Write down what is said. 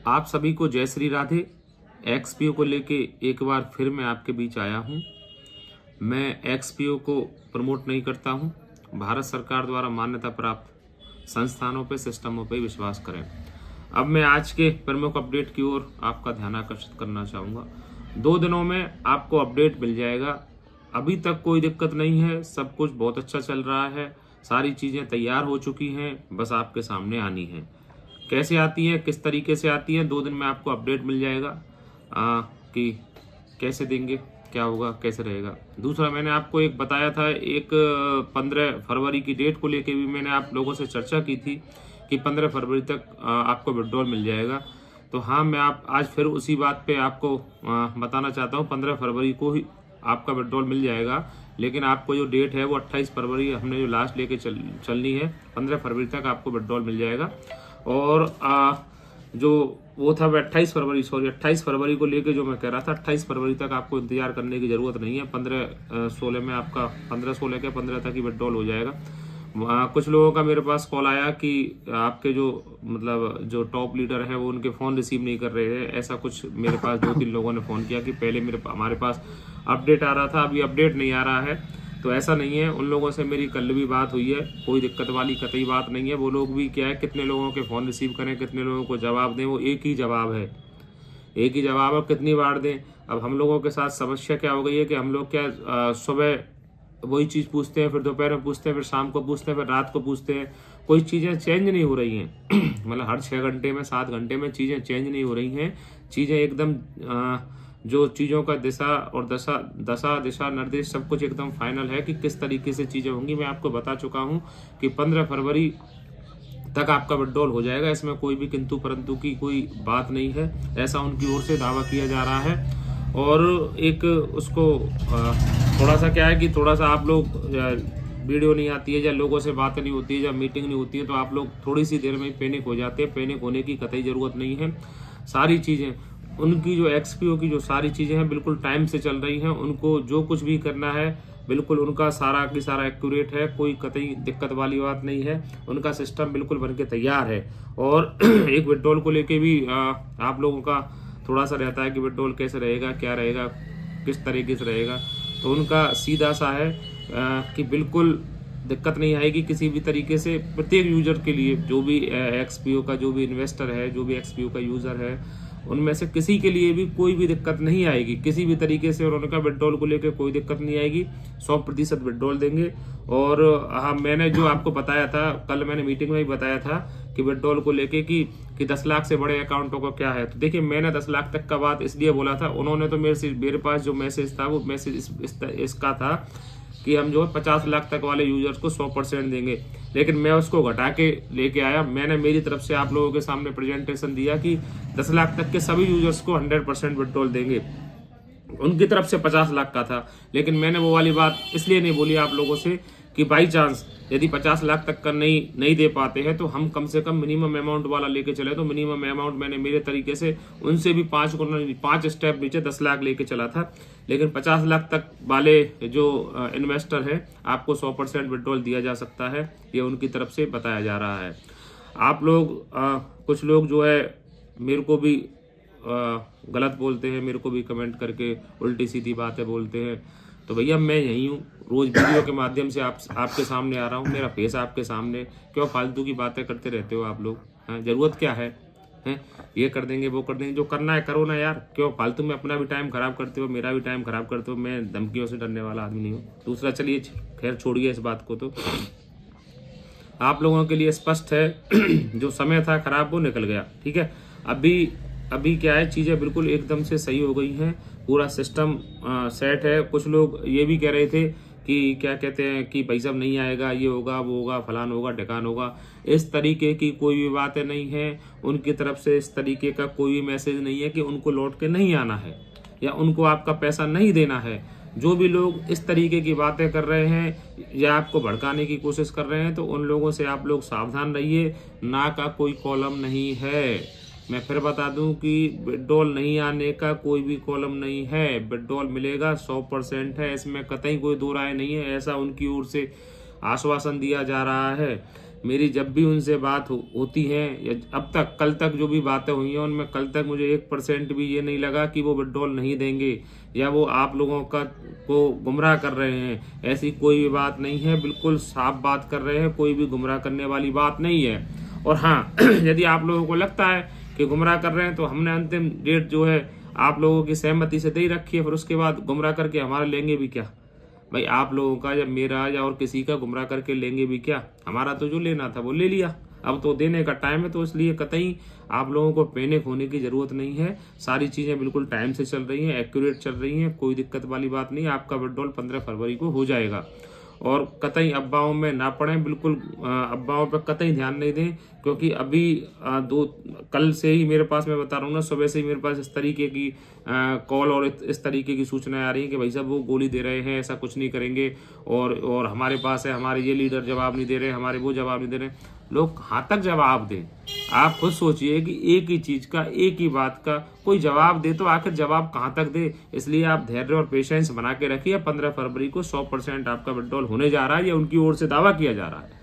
आप सभी को जय श्री राधे। एक्सपीओ को लेके एक बार फिर मैं आपके बीच आया हूं। मैं एक्सपीओ को प्रमोट नहीं करता हूं। भारत सरकार द्वारा मान्यता प्राप्त संस्थानों पे, सिस्टमों पे विश्वास करें। अब मैं आज के प्रमुख अपडेट की ओर आपका ध्यान आकर्षित करना चाहूँगा। 2 दिनों में आपको अपडेट मिल जाएगा। अभी तक कोई दिक्कत नहीं है, सब कुछ बहुत अच्छा चल रहा है, सारी चीज़ें तैयार हो चुकी हैं, बस आपके सामने आनी है। कैसे आती है, किस तरीके से आती है, 2 दिन में आपको अपडेट मिल जाएगा कि कैसे देंगे, क्या होगा, कैसे रहेगा। दूसरा, मैंने आपको एक बताया था, एक 15 फरवरी की डेट को लेके भी मैंने आप लोगों से चर्चा की थी कि 15 फरवरी तक आपको विड्रॉल मिल जाएगा। तो हाँ, मैं आज फिर उसी बात पे आपको बताना चाहता हूँ। 15 फरवरी को ही आपका विड्रॉल मिल जाएगा, लेकिन आपको जो डेट है वो 28 फरवरी हमने जो लास्ट लेके चलनी है। 15 फरवरी तक आपको विड्रॉल मिल जाएगा। और जो वो था 28 फरवरी को लेके जो मैं कह रहा था, 28 फरवरी तक आपको इंतजार करने की जरूरत नहीं है। 15-16 में आपका 15-16 के 15 तक ही विड्रॉल हो जाएगा। कुछ लोगों का मेरे पास कॉल आया कि आपके जो टॉप लीडर है वो उनके फोन रिसीव नहीं कर रहे हैं। ऐसा कुछ मेरे पास 2-3 लोगों ने फोन किया कि पहले हमारे पास अपडेट आ रहा था, अभी अपडेट नहीं आ रहा है। तो ऐसा नहीं है, उन लोगों से मेरी कल भी बात हुई है, कोई दिक्कत वाली कतई बात नहीं है। वो लोग भी क्या है, कितने लोगों के फोन रिसीव करें, कितने लोगों को जवाब दें, वो एक ही जवाब है, कितनी बार दें। अब हम लोगों के साथ समस्या क्या हो गई है कि हम लोग क्या सुबह वही चीज पूछते हैं, फिर दोपहर में पूछते हैं, फिर शाम को पूछते हैं, फिर रात को पूछते हैं, कोई चीजें चेंज नहीं हो रही हैं। मतलब हर 6 घंटे में, 7 घंटे में चीजें चेंज नहीं हो रही हैं। चीजें एकदम जो चीजों का दिशा निर्देश सब कुछ एकदम फाइनल है कि किस तरीके से चीजें होंगी। मैं आपको बता चुका हूं कि 15 फरवरी तक आपका विड्रॉल हो जाएगा। इसमें कोई भी किंतु परंतु की कोई बात नहीं है, ऐसा उनकी ओर से दावा किया जा रहा है। और एक उसको थोड़ा सा क्या है कि थोड़ा सा आप लोग वीडियो नहीं आती है या लोगों से बातें नहीं होती है या मीटिंग नहीं होती है, तो आप लोग थोड़ी सी देर में पैनिक हो जाते हैं। पैनिक होने की कतई जरूरत नहीं है। सारी चीजें उनकी जो एक्सपीओ की जो सारी चीजें हैं बिल्कुल टाइम से चल रही हैं। उनको जो कुछ भी करना है बिल्कुल उनका सारा की सारा एक्यूरेट है, कोई कतई दिक्कत वाली बात नहीं है। उनका सिस्टम बिल्कुल बनके तैयार है। और एक विड्रॉल को लेके भी आप लोगों का थोड़ा सा रहता है कि विड्रॉल कैसे रहेगा, क्या रहेगा, किस तरीके से रहेगा। तो उनका सीधा सा है कि बिल्कुल दिक्कत नहीं आएगी किसी भी तरीके से। प्रत्येक यूजर के लिए, जो भी एक्सपीओ का जो भी इन्वेस्टर है, जो भी एक्सपीओ का यूजर है, उनमें से किसी के लिए भी कोई भी दिक्कत नहीं आएगी किसी भी तरीके से। और उनका विड्रॉल को लेकर कोई दिक्कत नहीं आएगी। 100% विड्रॉल देंगे। और हाँ, मैंने जो आपको बताया था, कल मैंने मीटिंग में ही बताया था कि विड्रॉल को लेके कि 10 लाख से बड़े अकाउंटों का क्या है। तो देखिए, मैंने 10 लाख तक का बात इसलिए बोला था, उन्होंने तो मेरे पास जो मैसेज था वो मैसेज इसका था कि हम जो है 50 लाख तक वाले यूजर्स को 100% देंगे। लेकिन मैं उसको घटा के लेके आया। मैंने मेरी तरफ से आप लोगों के सामने प्रेजेंटेशन दिया कि 10 लाख तक के सभी यूजर्स को 100% विड्रॉल देंगे। उनकी तरफ से 50 लाख का था, लेकिन मैंने वो वाली बात इसलिए नहीं बोली आप लोगों से कि बाई चांस यदि 50 लाख तक का नहीं दे पाते हैं तो हम कम से कम मिनिमम अमाउंट वाला लेके चले। तो मिनिमम अमाउंट मैंने मेरे तरीके से उनसे भी 5 स्टेप नीचे 10 लाख लेके चला था। लेकिन 50 लाख तक वाले जो इन्वेस्टर है, आपको 100% विड्रॉल दिया जा सकता है, ये उनकी तरफ से बताया जा रहा है। आप लोग कुछ लोग जो है मेरे को भी गलत बोलते हैं, मेरे को भी कमेंट करके उल्टी सीधी बातें बोलते हैं। तो भैया, मैं यही हूँ, रोज वीडियो के माध्यम से आपके सामने आ रहा हूँ, मेरा फेस आपके सामने। क्यों फालतू की बातें करते रहते हो आप लोग? जरूरत क्या है? ये कर देंगे, वो कर देंगे, जो करना है करो ना यार। क्यों फालतू में अपना भी टाइम खराब करते हो, मेरा भी टाइम खराब करते हो? मैं धमकियों से डरने वाला आदमी नहीं हूँ। दूसरा, चलिए खैर छोड़िए इस बात को। तो आप लोगों के लिए स्पष्ट है, जो समय था खराब वो निकल गया। ठीक है, अभी क्या है, चीजें बिल्कुल एकदम से सही हो गई हैं, पूरा सिस्टम सेट है। कुछ लोग ये भी कह रहे थे कि क्या कहते हैं कि भाई साहब नहीं आएगा, ये होगा, वो होगा, फलान होगा, ढकान होगा। इस तरीके की कोई भी बातें नहीं है। उनकी तरफ से इस तरीके का कोई भी मैसेज नहीं है कि उनको लौट के नहीं आना है या उनको आपका पैसा नहीं देना है। जो भी लोग इस तरीके की बातें कर रहे हैं या आपको भड़काने की कोशिश कर रहे हैं, तो उन लोगों से आप लोग सावधान रहिए। ना का कोई कॉलम नहीं है। मैं फिर बता दूं कि विड्रॉल नहीं आने का कोई भी कॉलम नहीं है। विड्रॉल मिलेगा, 100% है, इसमें कतई कोई दो राय नहीं है। ऐसा उनकी ओर से आश्वासन दिया जा रहा है। मेरी जब भी उनसे बात होती है या अब तक कल तक जो भी बातें हुई हैं उनमें कल तक मुझे 1% भी ये नहीं लगा कि वो विड्रॉल नहीं देंगे या वो आप लोगों को गुमराह कर रहे हैं। ऐसी कोई भी बात नहीं है, बिल्कुल साफ बात कर रहे हैं, कोई भी गुमराह करने वाली बात नहीं है। और हाँ, यदि आप लोगों को लगता है कि गुमराह कर रहे हैं तो हमने अंतिम डेट जो है आप लोगों की सहमति से दे ही रखी है, फिर उसके बाद गुमराह करके हमारा लेंगे भी क्या भाई? आप लोगों का या मेरा या और किसी का गुमराह करके लेंगे भी क्या? हमारा तो जो लेना था वो ले लिया, अब तो देने का टाइम है। तो इसलिए कतई आप लोगों को पैनिक होने की जरूरत नहीं है। सारी चीजें बिल्कुल टाइम से चल रही हैं, एक्यूरेट चल रही हैं, कोई दिक्कत वाली बात नहीं। आपका विड्रॉल 15 फरवरी को हो जाएगा और कतई अफवाहों में ना पड़े, बिल्कुल अफवाहों पर कतई ध्यान नहीं दें, क्योंकि अभी कल से ही मेरे पास, मैं बता रहा हूँ ना, सुबह से ही मेरे पास इस तरीके की कॉल और इस तरीके की सूचनाएं आ रही हैं कि भाई साहब वो गोली दे रहे हैं, ऐसा कुछ नहीं करेंगे और हमारे पास है, हमारे ये लीडर जवाब नहीं दे रहे, हमारे वो जवाब नहीं दे रहे। लोग कहाँ तक जवाब दें? आप खुद सोचिए कि एक ही चीज का, एक ही बात का कोई जवाब दे तो आखिर जवाब कहाँ तक दे। इसलिए आप धैर्य और पेशेंस बना के रखिए। 15 फरवरी को 100% आपका विड्रॉल होने जा रहा है या उनकी ओर से दावा किया जा रहा है।